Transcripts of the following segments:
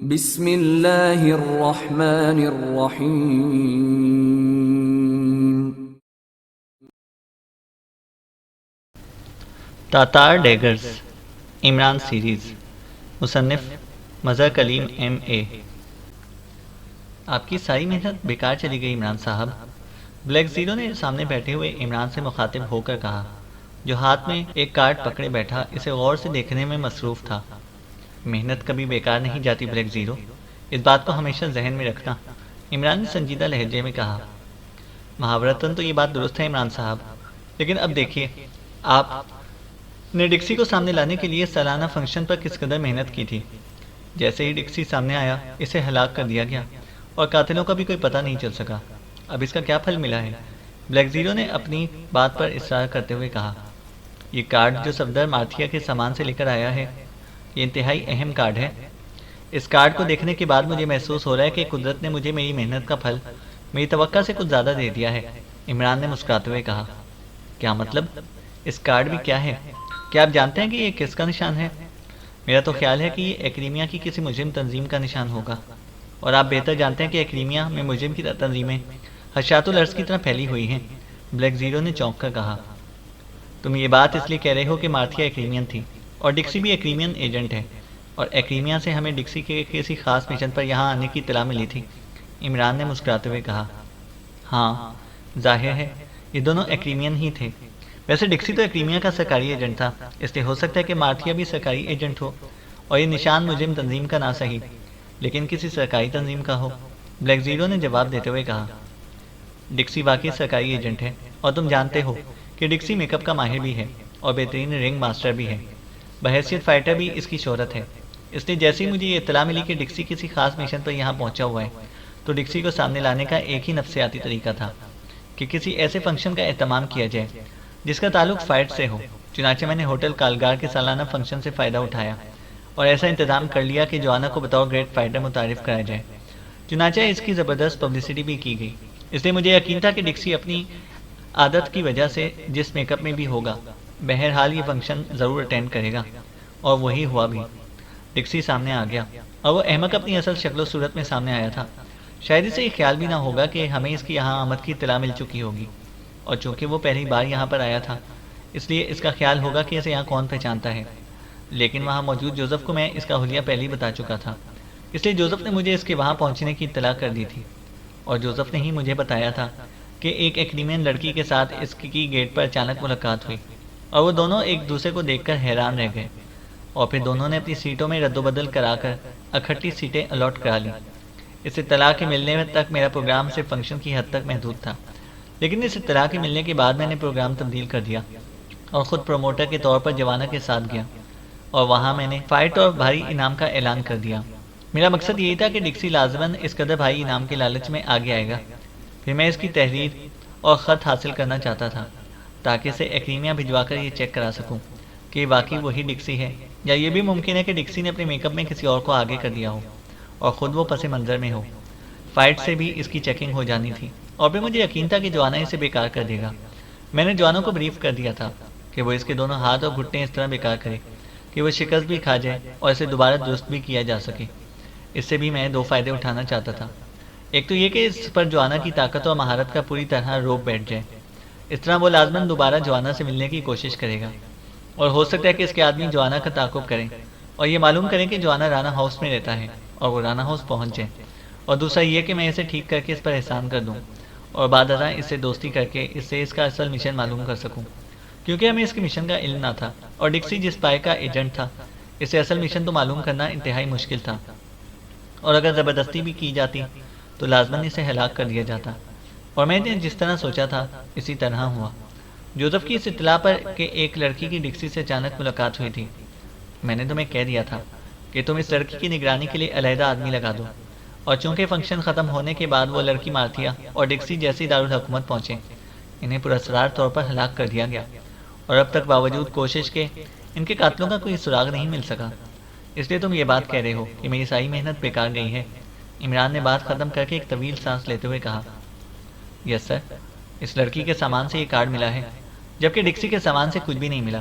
بسم اللہ الرحمن الرحیم۔ تاتار ڈیگرز عمران سیریز، مصنف مظہر کلیم ایم اے۔ آپ کی ساری محنت بیکار چلی گئی عمران صاحب، بلیک زیرو نے سامنے بیٹھے ہوئے عمران سے مخاطب ہو کر کہا، جو ہاتھ میں ایک کارڈ پکڑے بیٹھا اسے غور سے دیکھنے میں مصروف تھا۔ محنت کبھی بیکار نہیں جاتی بلیک زیرو، اس بات کو ہمیشہ ذہن میں رکھنا، عمران نے سنجیدہ لہجے میں کہا۔ محاورتاً تو یہ بات درست ہے عمران صاحب، لیکن اب دیکھیے، آپ نے ڈکسی کو سامنے لانے کے لیے سالانہ فنکشن پر کس قدر محنت کی تھی۔ جیسے ہی ڈکسی سامنے آیا اسے ہلاک کر دیا گیا اور قاتلوں کا بھی کوئی پتہ نہیں چل سکا۔ اب اس کا کیا پھل ملا ہے؟ بلیک زیرو نے اپنی بات پر اصرار کرتے ہوئے کہا۔ یہ کارڈ جو صفدر مارتھیا کے سامان سے لے کر آیا ہے، یہ انتہائی اہم کارڈ ہے۔ اس کارڈ کو دیکھنے کے بعد مجھے محسوس ہو رہا ہے کہ قدرت نے مجھے میری محنت کا پھل میری توقع سے کچھ زیادہ دے دیا ہے، عمران نے مسکراتے ہوئے کہا۔ کیا مطلب؟ اس کارڈ بھی کیا ہے؟ کیا آپ جانتے ہیں کہ یہ کس کا نشان ہے؟ میرا تو خیال ہے کہ یہ ایکریمیا کی کسی مجرم تنظیم کا نشان ہوگا، اور آپ بہتر جانتے ہیں کہ ایکریمیا میں مجرم کی تنظیمیں حشرات الارض کی طرح پھیلی ہوئی ہیں، بلیک زیرو نے چونک کر کہا۔ تم یہ بات اس لیے کہہ رہے ہو کہ مارتھیا ایکریمین تھی، اور ڈکسی بھی ایکریمین ایجنٹ ہے، اور ایکریمیا سے ہمیں ڈکسی کے کسی خاص مشن پر یہاں آنے کی اطلاع ملی تھی، عمران نے مسکراتے ہوئے کہا۔ ہاں، ظاہر ہے یہ دونوں ایکریمین ہی تھے۔ ویسے ڈکسی تو ایکریمیا کا سرکاری ایجنٹ تھا، اس لیے ہو سکتا ہے کہ مارتھیا بھی سرکاری ایجنٹ ہو، اور یہ نشان مجرم تنظیم کا نہ صحیح لیکن کسی سرکاری تنظیم کا ہو، بلیک زیرو نے جواب دیتے ہوئے کہا۔ ڈکسی واقعی سرکاری ایجنٹ ہے، اور تم جانتے ہو کہ ڈکسی میک اپ کا ماہر بھی ہے اور بہترین رنگ ماسٹر بھی ہے، بحیثیت فائٹر بھی اس کی شہرت ہے۔ اس لیے جیسے ہی مجھے یہ اطلاع ملی کہ ڈکسی کسی خاص مشن پر یہاں پہنچا ہوا ہے، تو ڈکسی کو سامنے لانے کا ایک ہی نفسیاتی طریقہ تھا کہ کسی ایسے فنکشن کا اہتمام کیا جائے جس کا تعلق فائٹ سے ہو۔ چنانچہ میں نے ہوٹل کالگار کے سالانہ فنکشن سے فائدہ اٹھایا اور ایسا انتظام کر لیا کہ جوانا کو بطور گریٹ فائٹر متعارف کرایا جائے۔ چنانچہ اس کی زبردست پبلسٹی بھی کی گئی، اس لیے مجھے یقین تھا کہ ڈکسی اپنی عادت کی وجہ سے جس میک اپ میں بھی ہوگا، بہرحال یہ فنکشن ضرور اٹینڈ کرے گا، اور وہی ہوا بھی۔ ڈکسی سامنے آ گیا، اور وہ احمق اپنی اصل شکل و صورت میں سامنے آیا تھا۔ شاید اسے یہ خیال بھی نہ ہوگا کہ ہمیں اس کی یہاں آمد کی اطلاع مل چکی ہوگی، اور چونکہ وہ پہلی بار یہاں پر آیا تھا اس لیے اس کا خیال ہوگا کہ اسے یہاں کون پہچانتا ہے، لیکن وہاں موجود جوزف کو میں اس کا حلیہ پہلے ہی بتا چکا تھا، اس لیے جوزف نے مجھے اس کے وہاں پہنچنے کی اطلاع کر دی تھی، اور جوزف نے ہی مجھے بتایا تھا کہ ایک ایکریمین لڑکی کے ساتھ اس کی گیٹ پر اچانک ملاقات ہوئی، اور وہ دونوں ایک دوسرے کو دیکھ کر حیران رہ گئے، اور پھر دونوں نے اپنی سیٹوں میں رد و بدل کرا کر اکٹھی سیٹیں الاٹ کرا لیں۔ اس اطلاع کے ملنے تک میرا پروگرام صرف فنکشن کی حد تک محدود تھا، لیکن اس اطلاع کے ملنے کے بعد میں نے پروگرام تبدیل کر دیا اور خود پروموٹر کے طور پر جوانا کے ساتھ گیا، اور وہاں میں نے فائٹ اور بھاری انعام کا اعلان کر دیا۔ میرا مقصد یہی تھا کہ ڈکسی لازماً اس قدر بھاری انعام کے لالچ میں آگے آئے گا۔ پھر میں اس کی تحریر اور خط حاصل کرنا چاہتا تھا تاکہ اسے ایکریمیا بھجوا کر یہ چیک کرا سکوں کہ واقعی وہی ڈکسی ہے، یا یہ بھی ممکن ہے کہ ڈکسی نے اپنے میک اپ میں کسی اور کو آگے کر دیا ہو اور خود وہ پس منظر میں ہو۔ فائٹ سے بھی اس کی چیکنگ ہو جانی تھی، اور پھر مجھے یقین تھا کہ جوانا اسے بیکار کر دے گا۔ میں نے جوانوں کو بریف کر دیا تھا کہ وہ اس کے دونوں ہاتھ اور گھٹنے اس طرح بیکار کرے کہ وہ شکست بھی کھا جائے اور اسے دوبارہ درست بھی کیا جا سکے۔ اس سے بھی میں دو فائدے اٹھانا چاہتا تھا، ایک تو یہ کہ اس پر جوانا کی طاقت اور مہارت کا پوری طرح روپ بیٹھ جائے، اس طرح وہ لازماً دوبارہ جوانا سے ملنے کی کوشش کرے گا، اور ہو سکتا ہے کہ اس کے آدمی جوانا کا تعاقب کریں اور یہ معلوم کریں کہ جوانا رانا ہاؤس میں رہتا ہے اور وہ رانا ہاؤس پہنچ جائے، اور دوسرا یہ کہ میں اسے ٹھیک کر کے اس پر احسان کر دوں اور بعد ازاں اس سے دوستی کر کے اس سے اس کا اصل مشن معلوم کر سکوں، کیونکہ ہمیں اس کے مشن کا علم نہ تھا، اور ڈکسی جس پائے کا ایجنٹ تھا اسے اصل مشن تو معلوم کرنا انتہائی مشکل تھا، اور اگر زبردستی بھی کی جاتی تو لازماً اسے ہلاک کر دیا جاتا، اور میں نے جس طرح سوچا تھا اسی طرح ہوا۔ جوزف کی اس اطلاع پر کہ ایک لڑکی کی ڈکسی سے اچانک ملاقات ہوئی تھی، میں نے تمہیں کہہ دیا تھا کہ تم اس لڑکی کی نگرانی کے لیے علیحدہ آدمی لگا دو، اور چونکہ فنکشن ختم ہونے کے بعد وہ لڑکی مارتھیا اور ڈکسی جیسی دارالحکومت پہنچے، انہیں پراسرار طور پر ہلاک کر دیا گیا، اور اب تک باوجود کوشش کے ان کے قاتلوں کا کوئی سراغ نہیں مل سکا۔ اس لیے تم یہ بات کہہ رہے ہو کہ میری ساری محنت بیکار گئی ہے، عمران نے بات ختم کر کے ایک طویل سانس لیتے ہوئے کہا۔ یس سر، اس لڑکی کے سامان سے یہ کارڈ ملا ہے، جبکہ ڈکسی کے سامان سے کچھ بھی نہیں ملا،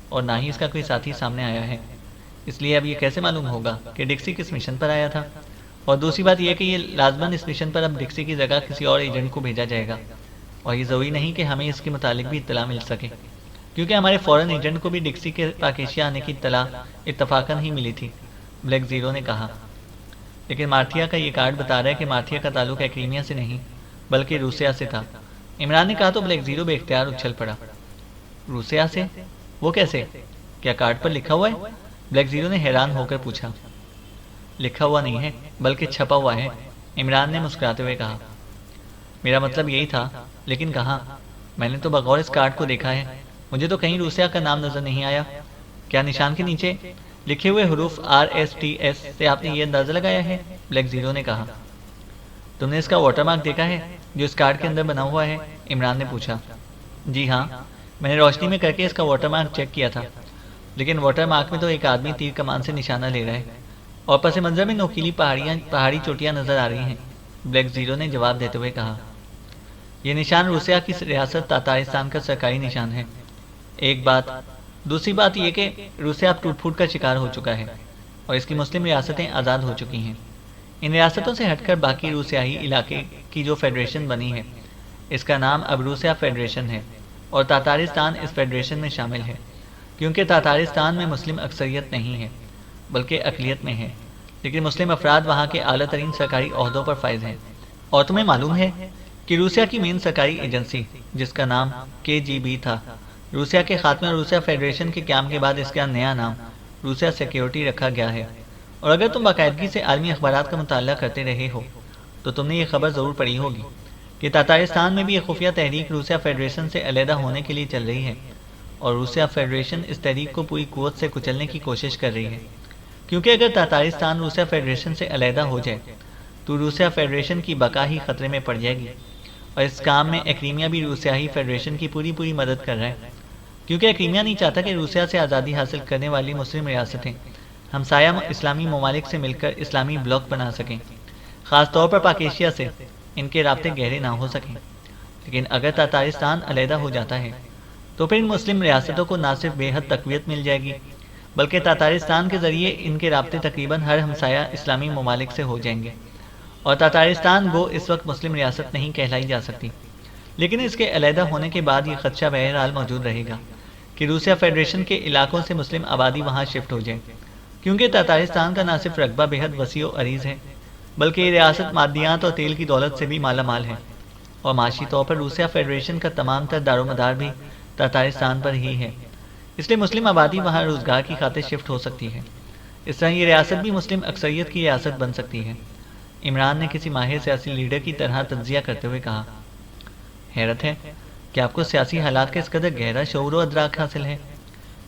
اور نہ ہی اس کا کوئی ساتھی سامنے آیا ہے۔ اس لیے اب یہ کیسے معلوم ہوگا کہ ڈکسی کس مشن پر آیا تھا؟ اور دوسری بات یہ کہ یہ لازماً اس مشن پر اب ڈکسی کی جگہ کسی اور ایجنٹ کو بھیجا جائے گا، اور یہ ضروری نہیں کہ ہمیں اس کے متعلق بھی اطلاع مل سکے، کیونکہ ہمارے فورن ایجنٹ کو بھی ڈکسی کے پاکیشیا آنے کی اطلاع اتفاقاً ہی ملی تھی، بلیک زیرو نے کہا۔ لیکن مارتھیا کا یہ کارڈ بتا رہا ہے کہ مارتھیا کا تعلق ایکریمیا سے نہیں بلکہ روسیا سے تھا، عمران نے کہا تو بلیک زیرو بے اختیار اچھل پڑا۔ روسیا سے؟ وہ کیسے؟ کیا کارڈ پر لکھا ہوا ہے؟ بلیک زیرو نے حیران ہو کر پوچھا۔ لکھا ہوا نہیں ہے بلکہ چھپا ہوا ہے، عمران نے مسکراتے ہوئے کہا۔ میرا مطلب یہی تھا، لیکن کہاں؟ میں نے تو بغور اس کارڈ کو دیکھا ہے، مجھے تو کہیں روسیا کا نام نظر نہیں آیا۔ کیا نشان کے نیچے لکھے ہوئے حروف RSTS سے آپ نے یہ اندازہ لگایا ہے؟ بلیک زیرو نے کہا۔ تم نے اس کا واٹر مارک دیکھا ہے جو اس کارڈ کے اندر بنا ہوا ہے؟ عمران نے پوچھا۔ جی ہاں، میں نے روشنی میں کر کے اس کا واٹر مارک چیک کیا تھا، لیکن واٹر مارک میں تو ایک آدمی تیر کمان سے نشانہ لے رہا ہے اور پس منظر میں نوکیلی پہاڑی چوٹیاں نظر آ رہی ہیں، بلیک زیرو نے جواب دیتے ہوئے کہا۔ یہ نشان روسیا کی ریاست تاتارستان کا سرکاری نشان ہے، ایک بات۔ دوسری بات یہ کہ روسیا اب ٹوٹ پھوٹ کا شکار ہو چکا ہے اور اس کی مسلم ریاستیں آزاد ہو چکی ہیں۔ ان ریاستوں سے ہٹ کر باقی روسیائی علاقے کی جو فیڈریشن بنی ہے، اس کا نام اب روسیا فیڈریشن ہے، اور تاتارستان اس فیڈریشن میں شامل ہے، کیونکہ تاتارستان میں مسلم اکثریت نہیں ہے بلکہ اقلیت میں ہے، لیکن مسلم افراد وہاں کے اعلیٰ ترین سرکاری عہدوں پر فائز ہیں۔ اور تمہیں معلوم ہے کہ روسیا کی مین سرکاری ایجنسی، جس کا نام KGB تھا، روسیا کے خاتمے اور روسیا فیڈریشن کے قیام کے بعد اس کا نیا نام روسیا سیکیورٹی رکھا گیا ہے۔ اور اگر تم باقاعدگی سے عالمی اخبارات کا مطالعہ کرتے رہے ہو تو تم نے یہ خبر ضرور پڑھی ہوگی کہ تاتارستان میں بھی ایک خفیہ تحریک روسیا فیڈریشن سے علیحدہ ہونے کے لیے چل رہی ہے، اور روسیا فیڈریشن اس تحریک کو پوری قوت سے کچلنے کی کوشش کر رہی ہے، کیونکہ اگر تاتارستان روسیا فیڈریشن سے علیحدہ ہو جائے تو روسیا فیڈریشن کی بقا ہی خطرے میں پڑ جائے گی، اور اس کام میں ایکریمیا بھی روسیائی فیڈریشن کی پوری مدد کر رہا ہے، کیونکہ ایکریمیا نہیں چاہتا کہ روسیا سے آزادی حاصل کرنے والی مسلم ریاستیں ہمسایہ اسلامی ممالک سے مل کر اسلامی بلاک بنا سکیں، خاص طور پر پاکیشیا سے ان کے رابطے گہرے نہ ہو سکیں۔ لیکن اگر تاتارستان علیحدہ ہو جاتا ہے تو پھر ان مسلم ریاستوں کو نہ صرف بے حد تقویت مل جائے گی بلکہ تاتارستان کے ذریعے ان کے رابطے تقریباً ہر ہمسایہ اسلامی ممالک سے ہو جائیں گے، اور تاتارستان وہ اس وقت مسلم ریاست نہیں کہلائی جا سکتی، لیکن اس کے علیحدہ ہونے کے بعد یہ خدشہ بہرحال موجود رہے گا کہ روسیا فیڈریشن کے علاقوں سے مسلم آبادی وہاں شفٹ ہو جائے، کیونکہ تاتارستان کا نہ صرف رقبہ بے حد وسیع و عریض ہے بلکہ یہ ریاست مادیات اور تیل کی دولت سے بھی مالا مال ہے، اور معاشی طور پر روسیا فیڈریشن کا تمام تر دار و مدار بھی تاتارستان پر ہی ہے، اس لیے مسلم آبادی وہاں روزگار کی خاطر شفٹ ہو سکتی ہے۔ اس طرح یہ ریاست بھی مسلم اکثریت کی ریاست بن سکتی ہے، عمران نے کسی ماہر سیاسی لیڈر کی طرح تجزیہ کرتے ہوئے کہا۔ حیرت ہے کہ آپ کو سیاسی حالات کا اس قدر گہرا شعور و ادراک حاصل ہے،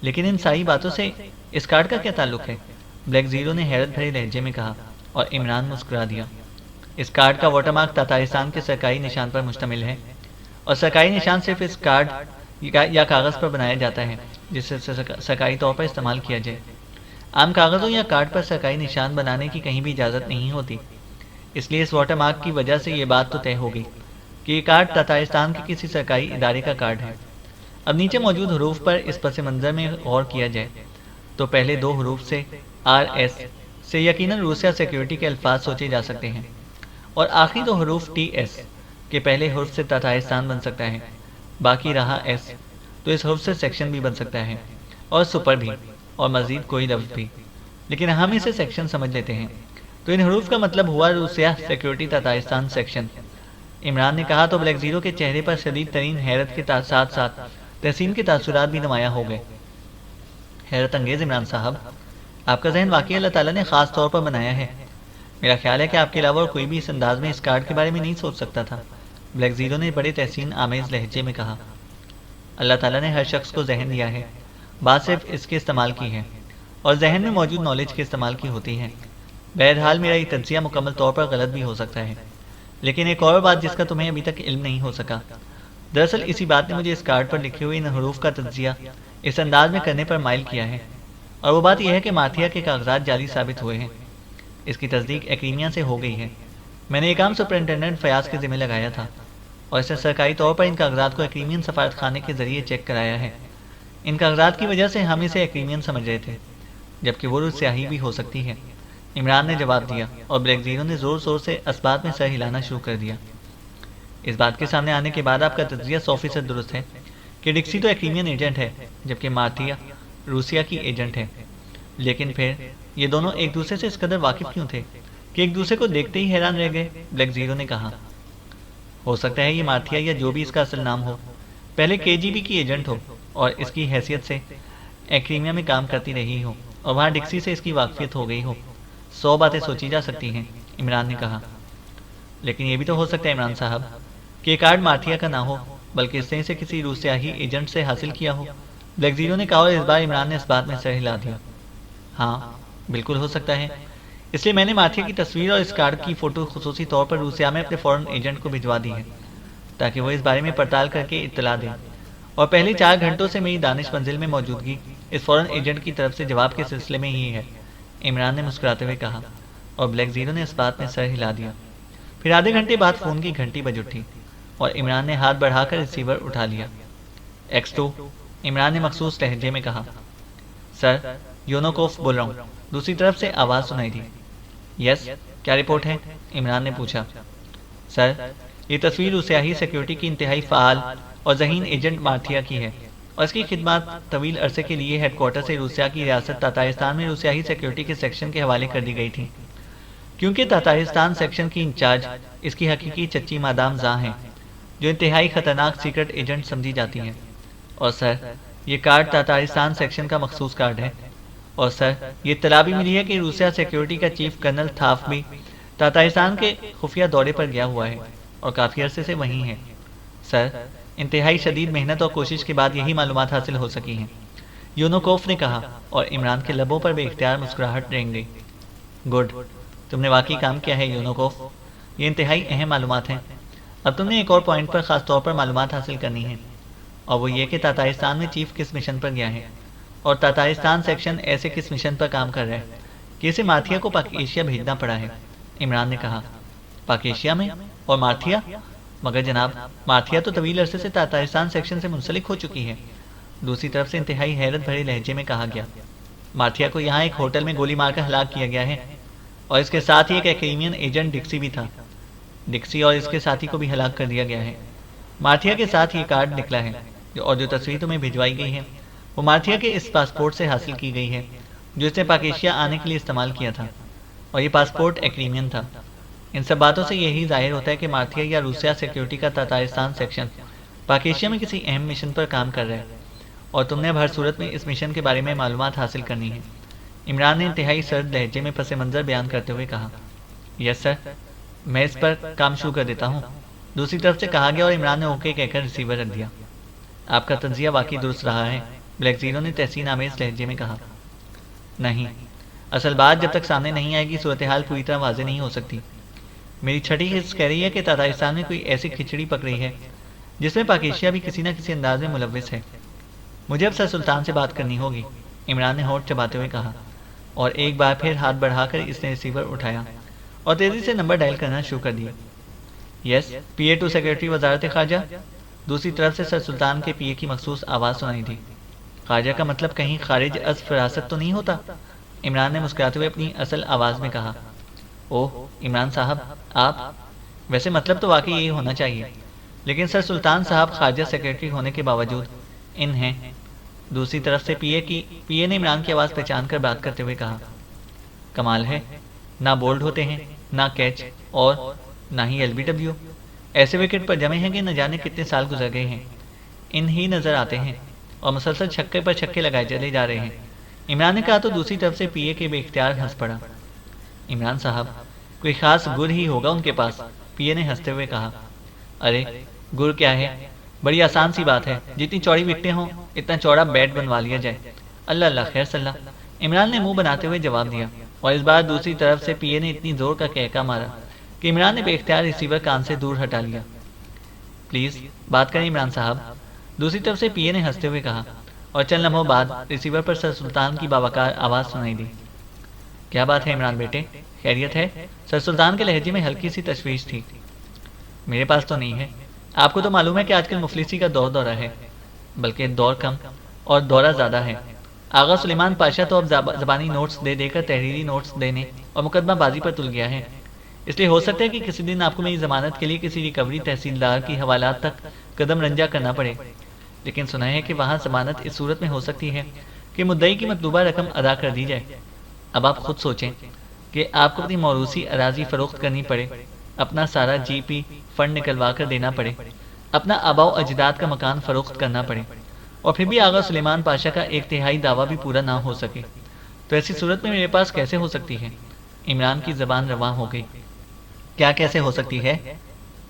لیکن ان ساری باتوں سے اس کارڈ کا کیا تعلق ہے؟ بلیک زیرو نے حیرت بھرے لہجے میں کہا، اور عمران مسکرا دیا۔ اس کارڈ کا واٹر مارک تاتارستان کے سرکاری نشان پر مشتمل ہے، اور سرکاری نشان صرف اس کارڈ یا کاغذ پر بنایا جاتا ہے جس سے سرکاری طور پر استعمال کیا جائے۔ عام کاغذوں یا کارڈ پر سرکاری نشان بنانے کی کہیں بھی اجازت نہیں ہوتی، اس لیے اس واٹر مارک کی وجہ سے یہ بات تو طے ہو گئی کہ یہ کارڈ تاتارستان کے کسی سرکاری ادارے کا کارڈ ہے۔ اب نیچے موجود حروف پر اس پس منظر میں غور کیا جائے تو پہلے دو حروف سے RS سے یقیناً روسیا سیکیورٹی کے الفاظ سوچے جا سکتے ہیں، اور آخری دو حروف TS کے پہلے حرف سے تاتارستان بن سکتا ہے، باقی رہا S تو اس حرف سے سیکشن بھی بن سکتا ہے، اور سپر بھی، اور مزید کوئی لفظ بھی، لیکن ہم اسے سیکشن سمجھ لیتے ہیں۔ تو ان حروف کا مطلب ہوا روسیا سیکیورٹی تاتارستان سیکشن، عمران نے کہا تو بلیک زیرو کے چہرے پر شدید ترین حیرت کے ساتھ ساتھ تحسین کے تاثرات بھی نمایاں ہو گئے۔ حیرت انگیز عمران صاحب، آپ کا ذہن واقعی اللہ تعالیٰ نے خاص طور پر بنایا ہے، میرا خیال ہے کہ آپ کے علاوہ اور کوئی بھی اس انداز میں اس کارڈ کے بارے میں نہیں سوچ سکتا تھا، بلیک زیرو نے بڑے تحسین آمیز لہجے میں کہا۔ اللہ تعالیٰ نے ہر شخص کو ذہن دیا ہے، بات صرف اس کے استعمال کی ہے، اور ذہن میں موجود نالج کے استعمال کی ہوتی ہے۔ بہرحال میرا یہ تجزیہ مکمل طور پر غلط بھی ہو سکتا ہے، لیکن ایک اور بات جس کا تمہیں ابھی تک علم نہیں ہو سکا، دراصل اسی بات نے مجھے اس کارڈ پر لکھے ہوئے ان حروف کا تجزیہ اس انداز میں کرنے پر مائل کیا ہے، اور وہ بات یہ ہے کہ مارتھیا کے کاغذات جعلی ثابت ہوئے ہیں۔ اس کی تصدیق ایکریمیا سے ہو گئی ہے۔ میں نے یہ کام سپرنٹینڈنٹ فیاض کے ذمہ لگایا تھا، اور اسے سرکاری طور پر ان کاغذات کو ایکریمین سفارت خانے کے ذریعے چیک کرایا ہے۔ ان کاغذات کی وجہ سے ہم اسے ایکریمین سمجھ رہے تھے، جبکہ وہ روز سیاہی بھی ہو سکتی ہے، عمران نے جواب دیا، اور بلیک زیرو نے زور زور سے اسبات میں سر ہلانا شروع کر دیا۔ اس بات کے سامنے آنے کے بعد آپ کا تجزیہ 100% درست ہے کہ ڈکسی تو ایکریمین ایجنٹ ہے، جبکہ مارتھیا روسیا کی ایجنٹ ہے۔ لیکن پھر یہ دونوں ایک دوسرے سے اس قدر واقف کیوں تھے کہ ایک دوسرے کو دیکھتے ہی حیران رہ گئے؟ بلیک زیرو نے کہا، ہو سکتا ہے یہ مارتھیا یا جو بھی اس کا اصل نام ہو پہلے KGB کی ایجنٹ ہو اور اس کی حیثیت سے ایکریمیا میں کام کرتی رہی ہو اور وہاں ڈکسی سے اس کی واقفیت ہو گئی ہو۔ 100 باتیں سوچی جا سکتی ہیں، عمران نے کہا۔ لیکن یہ بھی تو ہو سکتا ہے عمران صاحب کہ یہ کارڈ مارتھیا کا نہ ہو بلکہ اس نے اسے کسی روسیائی ایجنٹ سے حاصل کیا ہو، بلیک زیرو نے کہا، اور اس بار عمران نے اس بات میں سر ہلا دیا۔ ہاں بالکل ہو سکتا ہے، اس لیے میں نے مارتھیا کی تصویر اور اس کارڈ کی فوٹو خصوصی طور پر روسیا میں اپنے فورن ایجنٹ کو بھجوا دی ہے تاکہ وہ اس بارے میں پڑتال کر کے اطلاع دیں، اور پہلے 4 گھنٹوں سے میری دانش منزل میں موجودگی اس فورن ایجنٹ کی طرف سے جواب کے سلسلے میں ہی ہے، عمران نے مسکراتے ہوئے کہا، اور بلیک زیرو نے اس بات میں سر ہلا دیا۔ پھر آدھے گھنٹے بعد فون کی گھنٹی بج اٹھی اور عمران نے ہاتھ بڑھا کر ریسیور اٹھا لیا۔ X2، عمران نے مخصوص لہجے میں کہا۔ سر، یونوکوف بول رہا ہوں، دوسری طرف سے آواز سنائی دی۔ یس، کیا رپورٹ ہے؟ عمران نے پوچھا۔ سر، یہ تصویر روسیائی سیکیورٹی کی انتہائی فعال اور ذہین ایجنٹ مارتھیا کی ہے، اور اس کی خدمات طویل عرصے کے لیے ہیڈ کوارٹر سے روسیا کی ریاست تاتارستان میں روسیائی سیکیورٹی کے سیکشن کے حوالے کر دی گئی تھی، کیونکہ تاتارستان سیکشن کی انچارج اس کی حقیقی چچی مادام زاں ہیں، جو انتہائی خطرناک سیکرٹ ایجنٹ سمجھی جاتی ہیں۔ اور سر، یہ کارڈ تاتارستان سیکشن کا مخصوص کارڈ ہے، اور سر، یہ اطلاع بھی ملی ہے کہ روسیا سیکیورٹی کا چیف کرنل تھاف بھی تاتارستان کے خفیہ دورے پر گیا ہوا ہے اور کافی عرصے سے وہیں ہے۔ سر، انتہائی شدید محنت اور کوشش کے بعد یہی معلومات حاصل ہو سکی ہیں، یونوکوف نے کہا، اور عمران کے لبوں پر بے اختیار مسکراہٹ رنگ گئی۔ گڈ، تم نے واقعی کام کیا ہے یونوکوف، یہ انتہائی اہم معلومات ہیں۔ اب تم نے ایک اور پوائنٹ پر خاص طور پر معلومات حاصل کرنی ہے، اور وہ یہ کہ تاتارستان میں چیف کس مشن پر گیا ہے، اور تاتارستان سیکشن ایسے کس مشن پر کام کر رہا ہے کہ اسے مارتھیا کو پاک ایشیا بھیجنا پڑا ہے، عمران نے کہا۔ پاک ایشیا میں؟ اور مارتھیا؟ مگر جناب، مارتھیا تو طویل عرصے سے تاتارستان سیکشن سے منسلک ہو چکی ہے، دوسری طرف سے انتہائی حیرت بھرے لہجے میں کہا گیا۔ مارتھیا کو یہاں ایک ہوٹل میں گولی مار کر ہلاک کیا گیا ہے، اور اس کے ساتھ ہی ایک ایکریمین ایجنٹ ڈکسی بھی تھا، ڈکسی اور اس کے ساتھی کو بھی ہلاک کر دیا گیا ہے۔ مارتھیا کے ساتھ یہ کارڈ نکلا ہے، اور جو تصویر تمہیں بھجوائی گئی ہے وہ مارتھیا کے اس پاسپورٹ سے حاصل کی گئی ہے جو اس نے پاک ایشیا آنے کے لیے استعمال کیا تھا، اور یہ پاسپورٹ ایکریمین تھا۔ ان سب باتوں سے یہی ظاہر ہوتا ہے کہ مارتھیا یا روسیا سیکیورٹی کا تاتارستان سیکشن پاک ایشیا میں کسی اہم مشن پر کام کر رہا ہے، اور تم نے اب ہر صورت میں اس مشن کے بارے میں معلومات حاصل کرنی ہے، عمران نے انتہائی سرد لہجے میں پس منظر بیان کرتے ہوئے کہا۔ یس سر، میں اس پر کام شروع کر دیتا ہوں، دوسری طرف سے کہا گیا، اور عمران نے اوکے کہہ کر ریسیور رکھ دیا۔ آپ کا تجزیہ واقعی درست رہا ہے، بلیک زیرو نے تحسین آمیز لہجے میں کہا۔ نہیں، اصل بات جب تک سامنے نہیں آئے گی صورتحال پوری طرح واضح نہیں ہو سکتی۔ میری چھٹی حص کہہ رہی ہے کہ تاتارستان میں کوئی ایسی کھچڑی پک رہی ہے جس میں پاک ایشیا بھی کسی نہ کسی انداز میں ملوث ہے۔ مجھے اب سر سلطان سے بات کرنی ہوگی، عمران نے ہونٹ چباتے ہوئے کہا، اور ایک بار پھر ہاتھ بڑھا کر اس نے ریسیور اٹھایا اور تیزی سے نمبر ڈائل کرنا شروع کر دیا۔ یس، PA ٹو سیکرٹری وزارت خارجہ، دوسری طرف سے سر سلطان کے PA کی مخصوص آواز سنائی دی۔ خارجہ کا مطلب کہیں خارج از فراست تو نہیں ہوتا؟ عمران نے مسکراتے ہوئے اپنی اصل آواز میں کہا۔ اوہ عمران صاحب، آپ، ویسے مطلب تو واقعی یہی ہونا چاہیے، لیکن سر سلطان صاحب خارجہ سیکرٹری ہونے کے باوجود ان ہیں۔ دوسری طرف سے PA نے عمران کی آواز پہچان کر بات کرتے ہوئے کہا۔ کمال ہے، نہ بولڈ ہوتے ہیں، نہ کیچ، اور نہ ہی LBW، ایسے وکٹ پر جمے ہیں کہ نہ جانے کتنے سال گزر گئے ہیں، ان ہی نظر آتے ہیں اور مسلسل چھکے پر چھکے لگائے چلے جا رہے ہیں، عمران نے کہا تو دوسری طرف سے PA کے بے اختیار ہنس پڑا۔ عمران صاحب، کوئی خاص گر ہی ہوگا ان کے پاس، PA نے ہنستے ہوئے کہا۔ ارے گر کیا ہے، بڑی آسان سی بات ہے، جتنی چوڑی وکٹیں ہوں اتنا چوڑا بیٹ بنوا لیا جائے، اللہ اللہ خیر صلاح، عمران نے منہ بناتے ہوئے جواب دیا، اور اس بار دوسری طرف سے PA نے اتنی زور کا کہکا مارا کہ عمران نے بے اختیار ریسیور کان سے دور ہٹا لیا۔ پلیز بات کریں عمران صاحب، دوسری طرف سے PA نے ہنستے ہوئے کہا، اور چند لمحوں بعد ریسیور پر سر سلطان کی باوقار آواز سنائی دی۔ کیا بات ہے عمران بیٹے، خیریت ہے؟ سر سلطان کے لہجے میں ہلکی سی تشویش تھی۔ میرے پاس تو نہیں ہے، آپ کو تو معلوم ہے کہ آج کل مفلسی کا دورہ ہے، بلکہ دور کم اور دورہ زیادہ ہے، آغا سلیمان پاشا تو اب زبانی نوٹس دے دے کر تحریری نوٹس دینے اور مقدمہ بازی پر تل گیا ہے، اس لیے ہو سکتا ہے کہ کسی دن آپ کو میری ضمانت کے لیے کسی ریکوری تحصیلدار کی حوالات تک قدم رنجہ کرنا پڑے، لیکن سنا ہے کہ وہاں ضمانت اس صورت میں ہو سکتی ہے کہ مدعی کی مطلوبہ رقم ادا کر دی جائے۔ اب آپ خود سوچیں کہ آپ کو اپنی موروثی اراضی فروخت کرنی پڑے، اپنا سارا جی پی فنڈ نکلوا کر دینا پڑے، اپنا آباء و اجداد کا مکان فروخت کرنا پڑے، اور پھر بھی آغا سلیمان پاشا کا ایک تہائی دعویٰ بھی پورا نہ ہو سکے، تو ایسی صورت میں میرے پاس کیسے ہو سکتی ہے؟ عمران کی زبان رواں ہو گئی۔ کیا کیسے ہو سکتی ہے؟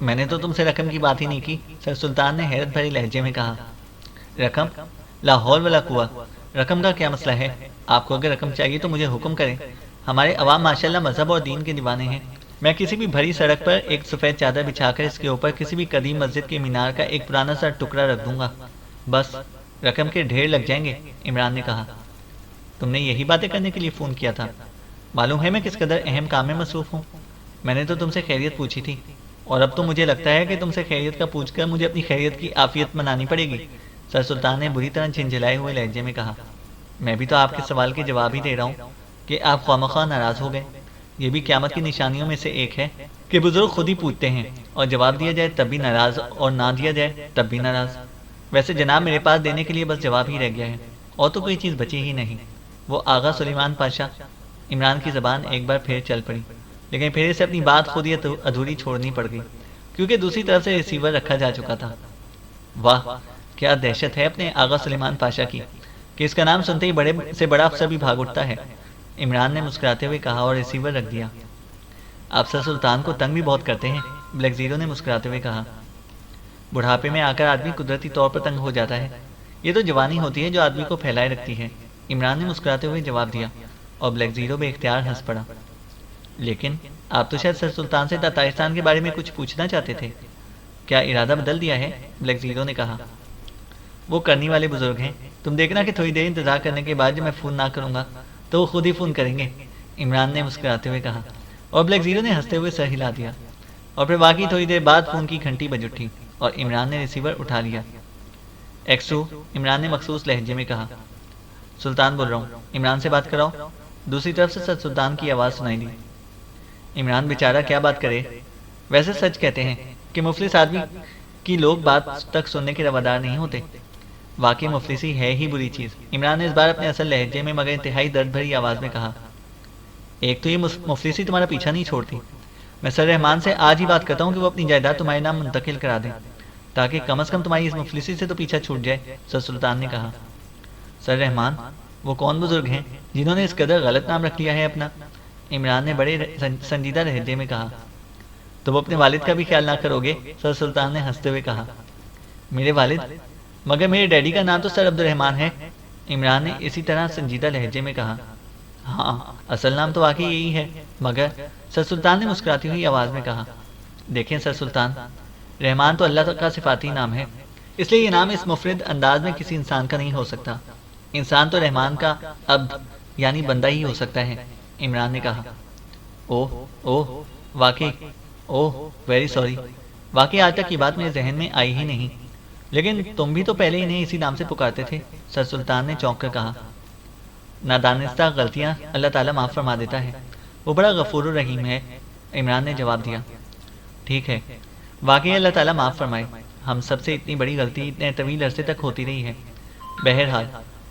میں نے تو تم سے رقم کی بات ہی نہیں کی، سر سلطان نے حیرت بھری لہجے میں کہا۔ رقم؟ لا حول ولا قوت، رقم کا کیا مسئلہ ہے؟ آپ کو اگر رقم چاہیے تو مجھے حکم کریں، ہمارے عوام ماشاءاللہ مذہب اور دین کے دیوانے ہیں، میں کسی بھی بھری سڑک پر ایک سفید چادر بچھا کر اس کے اوپر کسی بھی قدیم مسجد کے مینار کا ایک پرانا سا ٹکڑا رکھ دوں گا، بس رقم کے ڈھیر لگ جائیں گے۔ عمران نے کہا۔ تم نے یہی باتیں کرنے کے لیے فون کیا تھا؟ معلوم ہے میں کس قدر اہم کام میں مصروف ہوں، میں نے تو تم سے خیریت پوچھی تھی، اور اب تو مجھے لگتا ہے کہ تم سے خیریت کا پوچھ کر مجھے اپنی خیریت کی عافیت منانی پڑے گی، سر سلطان نے بری طرح جھنجھلائے ہوئے لہجے میں کہا۔ میں بھی تو آپ کے سوال کے جواب ہی دے رہا ہوں کہ آپ خواہ ناراض ہو گئے۔ یہ بھی قیامت کی نشانیوں میں سے ایک ہے کہ بزرگ خود ہی پوچھتے ہیں، اور جواب دیا جائے تب بھی ناراض اور نہ دیا جائے تب بھی ناراض۔ ویسے جناب میرے پاس دینے کے لیے بس جواب ہی رہ گیا ہے، اور تو کوئی چیز بچی ہی نہیں۔ وہ آغا سلیمان پاشا۔ عمران کی زبان ایک بار پھر چل پڑی، لیکن پھر اسے اپنی بات خود ہی ادھوری چھوڑنی پڑ گئی، کیونکہ دوسری طرف سے ریسیور رکھا جا چکا تھا۔ واہ کیا دہشت ہے اپنے آغا سلیمان پاشا کی کہ اس کا نام سنتے ہی بڑے سے بڑا افسر بھی بھاگ اٹھتا ہے، عمران نے مسکراتے ہوئے کہا اور ریسیور رکھ دیا۔ آپ سر سلطان کو تنگ بھی بہت کرتے ہیں، بلیک زیرو نے مسکراتے ہوئے کہا۔ بڑھاپے میں آ کر آدمی قدرتی طور پر تنگ ہو جاتا ہے، یہ تو جوانی ہوتی ہے جو آدمی کو پھیلائے رکھتی ہے، عمران نے مسکراتے ہوئے جواب دیا، اور بلیک زیرو بے اختیار ہنس پڑا۔ لیکن آپ تو شاید سر سلطان سے تاتارستان کے بارے میں کچھ پوچھنا چاہتے تھے، کیا ارادہ بدل دیا ہے؟ بلیک زیرو نے کہا۔ وہ کرنی والے بزرگ ہیں، تم دیکھنا کہ تھوڑی دیر انتظار کرنے کے بعد جب میں فون نہ کروں گا تو وہ خود ہی فون کریں گے، عمران نے مسکراتے ہوئے کہا، اور بلیک زیرو نے ہنستے ہوئے سر ہلا دیا، اور پھر واقعی تھوڑی دیر بعد فون کی گھنٹی بج اٹھی اور عمران نے ریسیور اٹھا لیا۔ ایکسو، عمران نے مخصوص لہجے میں کہا۔ سلطان بول رہا ہوں، عمران سے بات کراؤ۔ دوسری طرف سے سر سلطان کی آواز سنائی دی۔ عمران بیچارہ کیا بات کرے، ویسے سچ کہتے ہیں کہ مفلس آدمی کی لوگ بات تک سننے کے روادار نہیں ہوتے، واقعی مفلسی ہے ہی بری چیز، عمران نے اس بار اپنے اصل لہجے میں مگر انتہائی درد بھری آواز میں کہا۔ ایک تو یہ مفلسی تمہارا پیچھا نہیں چھوڑتی، میں سر رحمان سے آج ہی بات کرتا ہوں کہ وہ اپنی جائیداد تمہارے نام منتقل کرا دیں، تاکہ کم از کم تمہاری اس مفلسی سے تو پیچھا چھوٹ جائے، سر سلطان نے کہا۔ سر رحمان؟ وہ کون بزرگ ہیں جنہوں نے اس قدر غلط نام رکھ لیا ہے اپنا؟ عمران نے بڑے سنجیدہ لہجے میں کہا۔ تو وہ اپنے والد کا بھی خیال نہ کرو گے؟ سر سلطان نے ہنستے ہوئے کہا۔ میرے والد؟ مگر میرے ڈیڈی کا نام تو سر عبد الرحمان ہے، عمران نے اسی طرح سنجیدہ لہجے میں کہا۔ ہاں اصل نام تو واقعی یہی ہے، مگر سر سلطان نے مسکراتی ہوئی آواز میں کہا۔ دیکھیں سر سلطان، رحمان تو اللہ کا صفاتی نام ہے، اس لیے یہ نام اس مفرد انداز میں کسی انسان کا نہیں ہو سکتا، انسان تو رحمان کا عبد یعنی بندہ ہی ہو سکتا ہے، عمران نے کہا۔ اوہ واقعی، اوہ ویری سوری، واقعی آج تک یہ بات میرے ذہن میں آئی ہی نہیں، لیکن تم بھی تو پہلے انہیں اسی نام سے پکارتے تھے، سر سلطان نے چونک کر کہا۔ نادانستہ غلطیاں اللہ تعالیٰ معاف فرما دیتا ہے، وہ بڑا غفور الرحیم ہے، عمران نے جواب دیا۔ ٹھیک ہے، واقعی اللہ تعالیٰ معاف فرمائے، ہم سب سے اتنی بڑی غلطی اتنے طویل عرصے تک ہوتی رہی ہے، بہرحال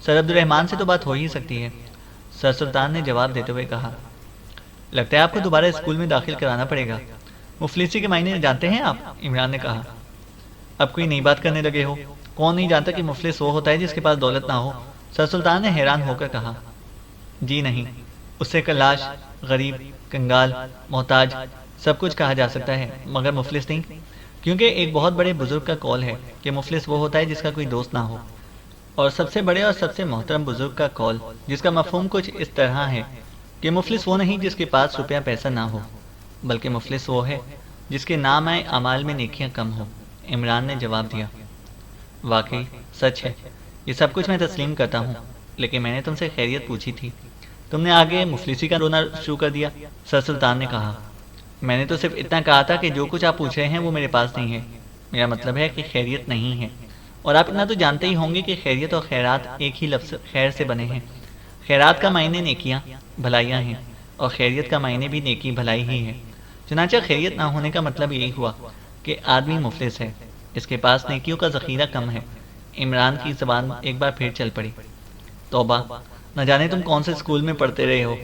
سر عبد الرحمان سے تو بات ہو ہی سکتی ہے، سر سلطان نے جواب دیتے ہوئے کہا۔ لگتا ہے آپ کو دوبارہ اسکول میں داخل کرانا پڑے گا، مفلسی کے معنی جانتے ہیں آپ؟ عمران نے کہا۔ اب کوئی نئی بات کرنے لگے ہو، کون نہیں جانتا کہ مفلس وہ ہوتا ہے جس کے پاس دولت نہ ہو، سر سلطان نے حیران ہو کر کہا۔ جی نہیں، اس سے کلاش، غریب، کنگال، محتاج سب کچھ کہا جا سکتا ہے، مگر مفلس نہیں، کیونکہ ایک بہت بڑے بزرگ کا قول ہے کہ مفلس وہ ہوتا ہے جس کا کوئی دوست نہ ہو، اور سب سے بڑے اور سب سے محترم بزرگ کا قول جس کا مفہوم کچھ اس طرح ہے کہ مفلس وہ نہیں جس کے پاس روپیہ پیسہ نہ ہو، بلکہ مفلس وہ ہے جس کے نام آئے اعمال میں نیکیاں کم ہو، عمران نے جواب دیا۔ واقعی سچ ہے، یہ سب کچھ میں تسلیم کرتا ہوں، لیکن میں نے تم سے خیریت پوچھی تھی، تم نے آگے مفلسی کا رونا شروع کر دیا، سر سلطان نے کہا۔ میں نے تو صرف اتنا کہا تھا کہ جو کچھ آپ پوچھ رہے ہیں وہ میرے پاس نہیں ہے، میرا مطلب ہے کہ خیریت نہیں ہے، اور آپ اتنا تو جانتے ہی ہوں گے کہ خیریت اور خیرات ایک ہی لفظ خیر سے بنے ہیں۔ خیرات کا معنی نیکیاں، بھلائیاں ہیں، اور خیریت کا معنی بھی نیکی بھلائی ہی ہے۔ چنانچہ خیریت نہ ہونے کا مطلب یہی ہوا کہ آدمی مفلس ہے، اس کے پاس نیکیوں کا ذخیرہ کم ہے۔ عمران کی زبان ایک بار پھر چل پڑی۔ توبہ، نہ جانے تم کون سے اسکول میں پڑھتے رہے ہو،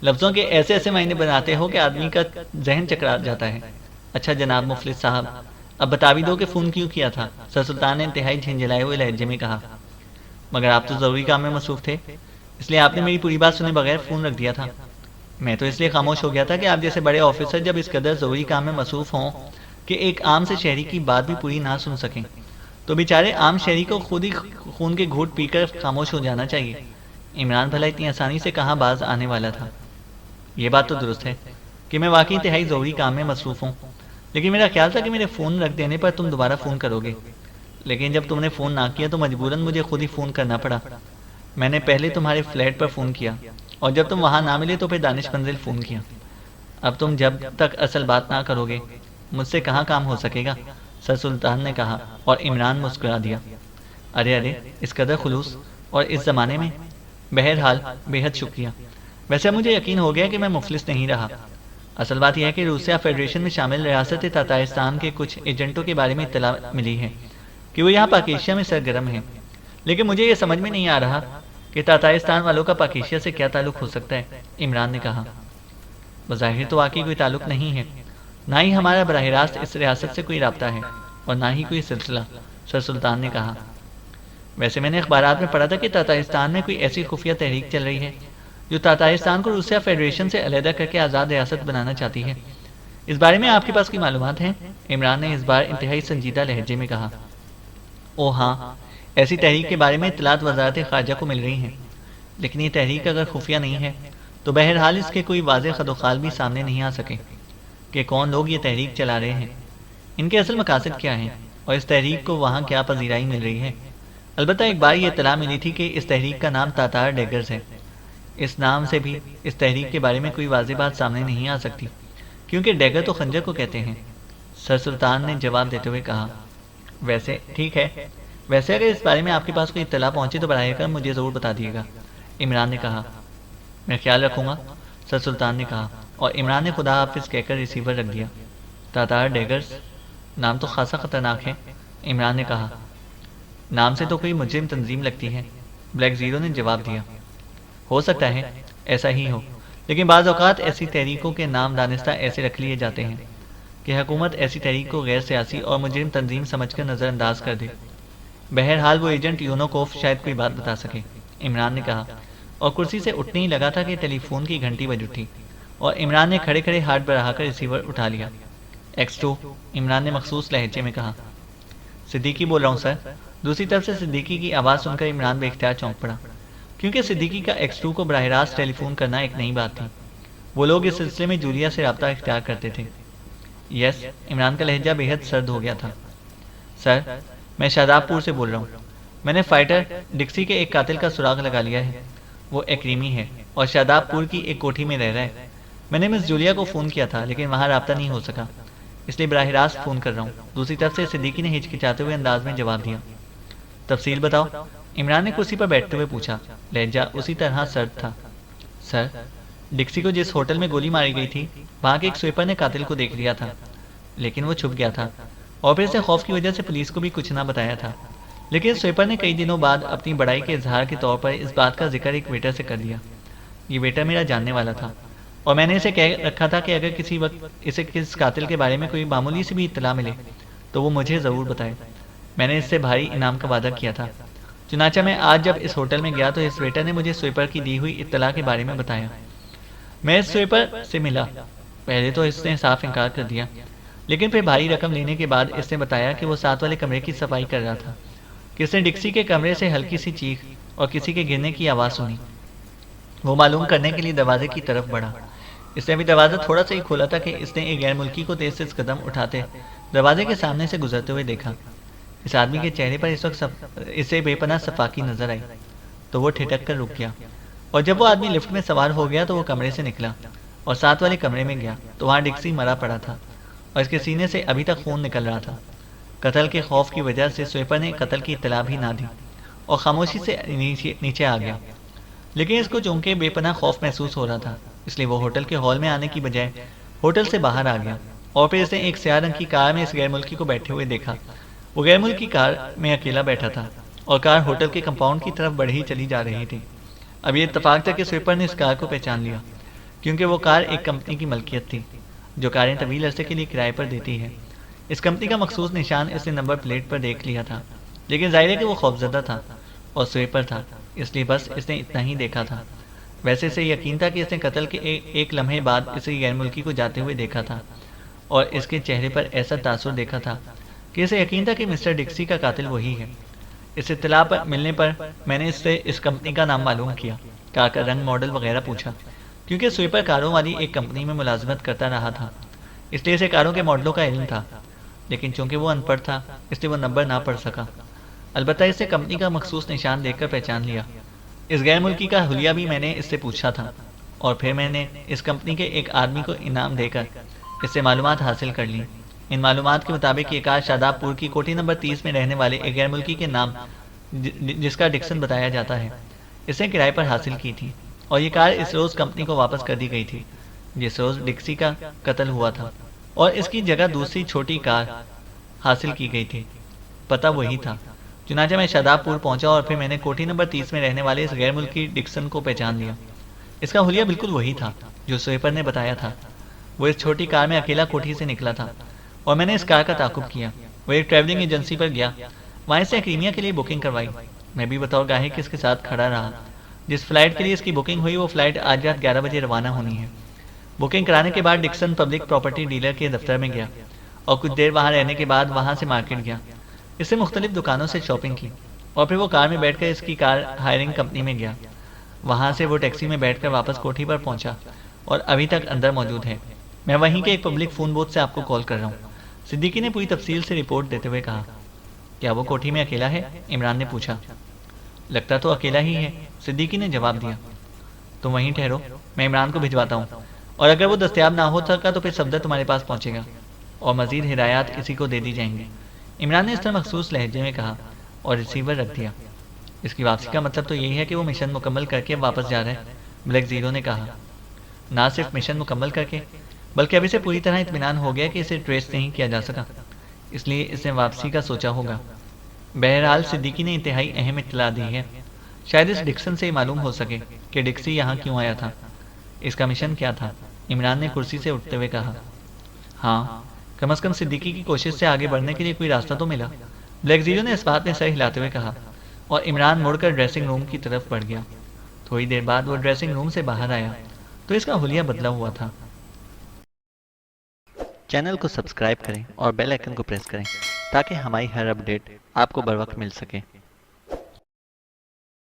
لفظوں کے ایسے ایسے معنی بناتے ہو کہ آدمی کا ذہن چکرا جاتا ہے۔ اچھا جناب مفلس صاحب، اب بتا بھی دو کہ فون کیوں کیا تھا؟ سر سلطان نے انتہائی جھنجھلائے ہوئے لہجے میں کہا۔ مگر آپ تو ضروری کام میں مصروف تھے، اس لیے آپ نے میری پوری بات سنے بغیر فون رکھ دیا تھا۔ میں تو اس لیے خاموش ہو گیا تھا کہ آپ جیسے بڑے آفیسر جب اس قدر ضروری کام میں مصروف ہوں کہ ایک عام سے شہری کی بات بھی پوری نہ سن سکیں، تو بیچارے عام شہری کو خود ہی خون کے گھونٹ پی کر خاموش ہو جانا چاہیے۔ عمران بھلا اتنی آسانی سے کہاں باز آنے والا تھا؟ یہ بات تو درست ہے کہ میں واقعی انتہائی ضروری کام میں مصروف ہوں، لیکن میرا خیال تھا کہ میرے فون رکھ دینے پر تم دوبارہ فون کرو گے، لیکن جب تم نے فون نہ کیا تو مجبوراً مجھے خود ہی فون کرنا پڑا۔ میں نے پہلے تمہارے فلیٹ پر فون کیا، اور جب تم وہاں نہ ملے تو پھر دانش منزل فون کیا۔ اب تم جب تک اصل بات نہ کرو گے مجھ سے کہاں کام ہو سکے گا؟ سر سلطان نے کہا، اور عمران مسکرا دیا۔ ارے ارے، اس قدر خلوص اور اس زمانے میں؟ بہرحال بے حد شکریہ۔ ویسے مجھے یقین ہو گیا کہ میں مفلس نہیں رہا۔ اصل بات یہ ہے کہ روسیہ فیڈریشن میں شامل ریاست تاتارستان کے کچھ ایجنٹوں کے بارے میں اطلاع ملی ہے کہ وہ یہاں پاکیشیا میں سرگرم ہیں، لیکن مجھے یہ سمجھ میں نہیں آ رہا کہ تاتارستان والوں کا پاکیشیا سے کیا تعلق ہو سکتا ہے۔ عمران نے کہا، بظاہر تو واقعی کوئی تعلق نہیں ہے، نہ ہی ہمارا براہ راست اس ریاست سے کوئی رابطہ ہے اور نہ ہی کوئی سلسلہ، سر سلطان نے کہا۔ ویسے میں نے اخبارات میں پڑھا تھا کہ تاتارستان میں کوئی ایسی خفیہ تحریک چل رہی ہے جو تاتارستان کو روسیہ فیڈریشن سے علیحدہ کر کے آزاد ریاست بنانا چاہتی ہے۔ اس بارے میں آپ کے پاس کوئی معلومات ہیں؟ عمران نے اس بار انتہائی سنجیدہ لہجے میں کہا۔ او ہاں، ایسی تحریک کے بارے میں اطلاعات وزارت خارجہ کو مل رہی ہیں، لیکن یہ تحریک اگر خفیہ نہیں ہے تو بہرحال اس کے کوئی واضح خدوخال بھی سامنے نہیں آ سکے کہ کون لوگ یہ تحریک چلا رہے ہیں، ان کے اصل مقاصد کیا ہیں، اور اس تحریک کو وہاں کیا پذیرائی مل رہی ہے۔ البتہ ایک بار یہ اطلاع ملی تھی کہ اس تحریک کا نام تاتار ڈیگرز ہے۔ اس نام سے بھی اس تحریک کے بارے میں کوئی واضح بات سامنے نہیں آ سکتی، کیونکہ ڈیگر تو خنجر کو کہتے ہیں، سر سلطان نے جواب دیتے ہوئے کہا۔ ویسے ٹھیک ہے، ویسے اگر اس بارے میں آپ کے پاس کوئی اطلاع پہنچی تو براہ کرم مجھے ضرور بتا دیے گا، عمران نے کہا۔ میں خیال رکھوں گا، سر سلطان نے کہا، اور عمران نے خدا حافظ کہہ کر ریسیور رکھ دیا۔ تاتار ڈیگرز، نام تو خاصا خطرناک ہے، عمران نے کہا۔ نام سے تو کوئی مجرم تنظیم لگتی ہے، بلیک زیرو نے جواب دیا۔ ہو سکتا ہے ایسا ہی ہو، لیکن بعض اوقات ایسی تحریکوں کے نام دانستہ ایسے رکھ لیے جاتے ہیں کہ حکومت ایسی تحریک کو غیر سیاسی اور مجرم تنظیم سمجھ کر نظر انداز کر دے۔ بہرحال وہ ایجنٹ یونوکوف شاید کوئی بات بتا سکے، عمران نے کہا، اور کرسی سے اٹھنے ہی لگا تھا کہ ٹیلی فون کی گھنٹی بج اٹھی، اور عمران نے کھڑے کھڑے ہاتھ بڑھا کر ریسیور اٹھا لیا۔ X2، عمران نے مخصوص لہجے میں کہا۔ صدیقی بول رہا ہوں سر۔ دوسری طرف سے صدیقی کی آواز سن کر عمران بے اختیار چونک پڑا، کیونکہ صدیقی کا X2 کو براہ راست ٹیلی فون کرنا ایک نئی بات تھی۔ وہ لوگ اس سلسلے میں جولیا سے رابطہ اختیار کرتے تھے۔ یس، عمران کا لہجہ بے حد سرد ہو گیا تھا۔ سر، میں شاداب پور سے بول رہا ہوں۔ میں نے فائٹر ڈکسی کے ایک قاتل کا سراغ لگا لیا ہے، وہ ایکریمی ہے اور شاداب پور کی ایک کوٹھی میں رہ رہا ہے۔ میں نے مس جولیا کو فون کیا تھا لیکن وہاں رابطہ نہیں ہو سکا، اس لیے براہ راست فون کر رہا ہوں۔ دوسری طرف سے صدیقی نے ہچکچاتے ہوئے انداز میں جواب دیا۔ تفصیل بتاؤ، عمران نے کرسی پر بیٹھتے ہوئے پوچھا۔ لہجہ اسی طرح سرد تھا۔ سر، ڈکسی کو جس ہوٹل میں گولی ماری گئی تھی وہاں کے ایک سویپر نے قاتل کو دیکھ لیا تھا، لیکن وہ چھپ گیا تھا اور پھر سے خوف کی وجہ سے پولیس کو بھی کچھ نہ بتایا تھا، لیکن سویپر نے کئی دنوں بعد اپنی بڑائی کے اظہار کے طور پر اس بات کا ذکر ایک ویٹر سے کر دیا۔ یہ ویٹر میرا جاننے والا تھا اور میں نے اسے کہہ رکھا تھا کہ اگر کسی وقت اسے کس قاتل کے بارے میں کوئی معمولی سی بھی اطلاع ملے تو وہ مجھے ضرور بتائے۔ میں نے اس سے بھاری انعام کا وعدہ کیا تھا۔ چنانچہ میں آج جب اس ہوٹل میں گیا تو اس ویٹر نے مجھے سویپر کی دی ہوئی اطلاع کے بارے میں بتایا۔ میں اس سویپر سے ملا، پہلے تو اس نے صاف انکار کر دیا، لیکن پھر بھاری رقم لینے کے بعد اس نے بتایا کہ وہ ساتھ والے کمرے کی صفائی کر رہا تھا کہ اس نے ڈکسی کے کمرے سے ہلکی سی چیخ اور کسی کے گرنے کی آواز سنی۔ وہ معلوم کرنے کے لیے دروازے کی طرف بڑھا۔ اس نے ابھی دروازہ تھوڑا سا ہی کھولا تھا کہ اس نے ایک غیر ملکی کو تیز تیز قدم اٹھاتے دروازے کے سامنے سے گزرتے ہوئے دیکھا۔ اس آدمی کے چہرے پر اس وقت اسے بے پناہ صفاقی نظر آئی تو وہ ٹھٹک کر رک گیا، اور جب وہ آدمی لفٹ میں سوار ہو گیا تو وہ کمرے سے نکلا اور ساتھ والے کمرے میں گیا تو وہاں ڈکسی مرا پڑا تھا اور اس کے سینے سے ابھی تک خون نکل رہا تھا۔ قتل کے خوف کی وجہ سے سویپر نے قتل کی اطلاع بھی نہ دی اور خاموشی سے نیچے آ گیا، لیکن اس کو چونکہ بے پناہ خوف محسوس ہو رہا تھا، اس لیے وہ ہوٹل کے ہال میں آنے کی بجائے ہوٹل سے باہر آ گیا اور پھر اس نے ایک سیاہ رنگ کی کار میں اس غیر ملکی کو بیٹھے ہوئے دیکھا۔ وہ غیر ملکی کار میں اکیلا بیٹھا تھا اور کار ہوٹل کے کمپاؤنڈ کی طرف بڑھی چلی جا رہی تھی۔ اب یہ اتفاق تھا کہ سویپر نے اس کار کو پہچان لیا، کیونکہ وہ کار ایک کمپنی کی ملکیت تھی جو کاریں طویل عرصے کے لیے کرائے پر دیتی ہے۔ اس کمپنی کا مخصوص نشان اس نے نمبر پلیٹ پر دیکھ لیا تھا، لیکن ظاہر ہے کہ وہ خوفزدہ تھا اور سویپر تھا، اس لیے بس اس نے اتنا ہی دیکھا تھا۔ ویسے اسے یقین تھا کہ اس نے قتل کے ایک لمحے بعد اسے غیر ملکی کو جاتے ہوئے دیکھا تھا اور اس کے چہرے پر ایسا تاثر دیکھا تھا کہ اسے یقین تھا کہ مسٹر ڈکسی کا قاتل وہی ہے۔ اس اطلاع پر ملنے پر میں نے اس سے اس کمپنی کا نام معلوم کیا، کار کا رنگ، ماڈل وغیرہ پوچھا، کیونکہ سویپر کاروں والی ایک کمپنی میں ملازمت کرتا رہا تھا، اس لیے اسے کاروں کے ماڈلوں کا علم تھا، لیکن چونکہ وہ ان پڑھ تھا اس لیے وہ نمبر نہ پڑھ سکا۔ البتہ اس سے کمپنی کا مخصوص نشان دیکھ کر پہچان لیا۔ اس غیر ملکی کا حلیہ بھی میں نے اس سے پوچھا تھا اور پھر میں نے اس کمپنی کے ایک آدمی کو انعام دے کر اس سے معلومات حاصل کر لی۔ ان معلومات کے مطابق یہ کار شاداب پور کی کوٹھی نمبر 30 میں رہنے والے ایک غیر ملکی کے نام جس کا ڈکسن بتایا جاتا ہے اس نے کرائے پر حاصل کی تھی، اور یہ کار اس روز کمپنی کو واپس کر دی گئی تھی جس روز ڈکسی کا قتل ہوا تھا، اور اس کی جگہ دوسری چھوٹی کار حاصل کی گئی تھی۔ پتہ وہی تھا۔ چنانچہ میں شاداب پور پہنچا اور پھر میں نے کوٹھی نمبر 30 میں رہنے والے اس غیر ملکی ڈکسن کو پہچان لیا۔ اس کا حلیہ بالکل وہی تھا جو سویپر نے بتایا تھا۔ وہ اس چھوٹی کار میں اکیلا کوٹھی سے نکلا تھا اور میں نے اس کار کا تعاقب کیا۔ وہ ایک ٹریولنگ ایجنسی پر گیا، وہاں سے کریمیا کے لیے بکنگ کروائی۔ میں بھی بطور گاہک اس کے ساتھ کھڑا رہا۔ جس فلائٹ کے لیے اس کی بکنگ ہوئی وہ فلائٹ آج رات 11 بجے روانہ ہونی ہے۔ بکنگ کرانے کے بعد ڈکسن پبلک پراپرٹی ڈیلر کے دفتر میں گیا اور کچھ دیر وہاں رہنے کے بعد وہاں سے مارکیٹ گیا۔ اس سے مختلف دکانوں سے شاپنگ کی اور پھر وہ کار میں بیٹھ کر اس کی کار ہائرنگ کمپنی میں گیا۔ وہاں سے وہ ٹیکسی میں بیٹھ کر واپس کوٹھی پر پہنچا اور ابھی تک اندر موجود ہے۔ میں وہیں کے ایک پبلک فون بوتھ سے آپ کو کال کر رہا ہوں۔ صدیقی نے پوری تفصیل سے رپورٹ دیتے ہوئے کہا۔ کیا وہ کوٹھی میں اکیلا ہے؟ عمران نے پوچھا۔ لگتا تو اکیلا ہی ہے، صدیقی نے جواب دیا۔ تم وہیں ٹھہرو، میں عمران کو بھجواتا ہوں، اور اگر وہ دستیاب نہ ہو سکا تو پھر صفدر تمہارے پاس پہنچے گا اور مزید ہدایات اسی کو دے دی جائیں گے۔ عمران نے اس طرح مخصوص لہجے میں کہا اور ریسیور رکھ دیا۔ اس کی واپسی کا مطلب تو یہی ہے کہ وہ مشن مکمل کر کے واپس جا رہا ہے، بلیک زیرو نے کہا۔ نہ صرف مشن مکمل کر کے بلکہ ابھی سے پوری طرح اطمینان ہو گیا کہ اسے ٹریس نہیں کیا جا سکا، اس لیے اس نے واپسی کا سوچا ہوگا۔ بہرحال صدیقی نے انتہائی اہم اطلاع دی ہے، شاید اس ڈکسن سے معلوم ہو سکے کہ ڈکسی یہاں کیوں آیا تھا، اس کا مشن کیا تھا۔ عمران نے کرسی سے اٹھتے ہوئے کہا۔ ہاں، کم از کم صدیقی کی کوشش سے آگے بڑھنے کے لیے کوئی راستہ تو ملا، بلیک زیرو نے اس بات میں سر ہلاتے ہوئے کہا، اور عمران مڑ کر ڈریسنگ روم کی طرف بڑھ گیا۔ تھوڑی دیر بعد وہ ڈریسنگ روم سے باہر آیا تو اس کا حلیہ بدلا ہوا تھا۔ چینل کو سبسکرائب کریں اور بیل آئیکن کو پریس کریں تاکہ ہماری ہر اپڈیٹ آپ کو بر وقت مل سکے۔